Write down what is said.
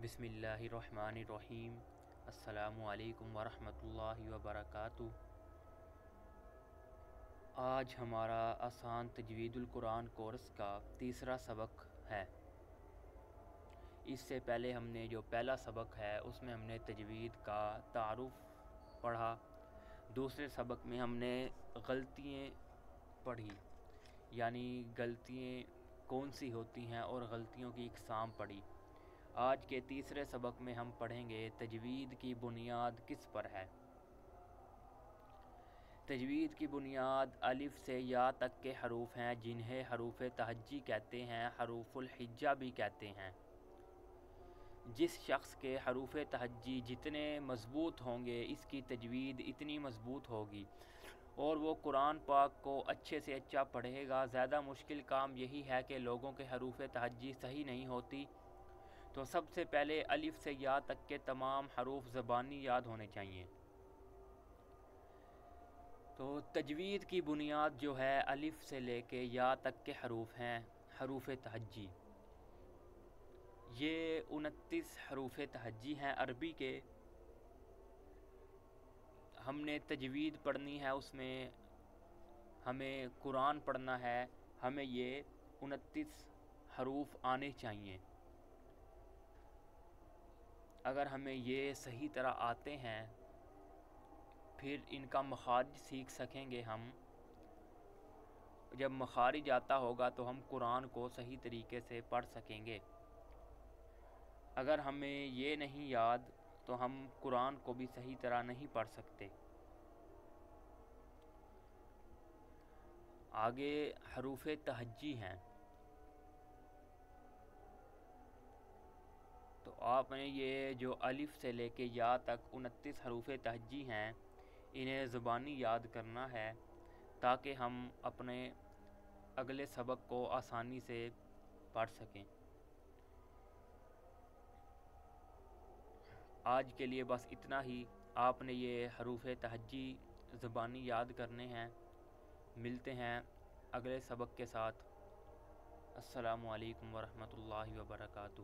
بسم اللہ الرحمن الرحیم۔ السلام علیکم ورحمۃ اللہ وبرکاتہ۔ آج ہمارا آسان تجوید القرآن کورس کا تیسرا سبق ہے۔ اس سے پہلے ہم نے جو پہلا سبق ہے اس میں ہم نے تجوید کا تعارف پڑھا۔ دوسرے سبق میں ہم نے غلطیاں پڑھی، یعنی غلطیاں کون سی ہوتی ہیں اور غلطیوں کی اقسام پڑھی۔ آج کے تیسرے سبق میں ہم پڑھیں گے تجوید کی بنیاد کس پر ہے۔ تجوید کی بنیاد الف سے یا تک کے حروف ہیں جنہیں حروف تہجی کہتے ہیں، حروف الحجہ بھی کہتے ہیں۔ جس شخص کے حروف تہجی جتنے مضبوط ہوں گے اس کی تجوید اتنی مضبوط ہوگی اور وہ قرآن پاک کو اچھے سے اچھا پڑھے گا۔ زیادہ مشکل کام یہی ہے کہ لوگوں کے حروف تہجی صحیح نہیں ہوتی، تو سب سے پہلے الف سے یا تک کے تمام حروف زبانی یاد ہونے چاہیے۔ تو تجوید کی بنیاد جو ہے الف سے لے کے یا تک کے حروف ہیں، حروف تہجی۔ یہ 29 حروف تہجی ہیں عربی کے۔ ہم نے تجوید پڑھنی ہے، اس میں ہمیں قرآن پڑھنا ہے، ہمیں یہ 29 حروف آنے چاہیے۔ اگر ہمیں یہ صحیح طرح آتے ہیں پھر ان کا مخارج سیکھ سکیں گے ہم۔ جب مخارج آتا ہوگا تو ہم قرآن کو صحیح طریقے سے پڑھ سکیں گے۔ اگر ہمیں یہ نہیں یاد تو ہم قرآن کو بھی صحیح طرح نہیں پڑھ سکتے۔ آگے حروف تہجی ہیں، تو آپ نے یہ جو الف سے لے کے یا تک 29 حروف تہجی ہیں انہیں زبانی یاد کرنا ہے تاکہ ہم اپنے اگلے سبق کو آسانی سے پڑھ سکیں۔ آج کے لیے بس اتنا ہی۔ آپ نے یہ حروف تہجی زبانی یاد کرنے ہیں۔ ملتے ہیں اگلے سبق کے ساتھ۔ السلام علیکم ورحمۃ اللہ وبرکاتہ۔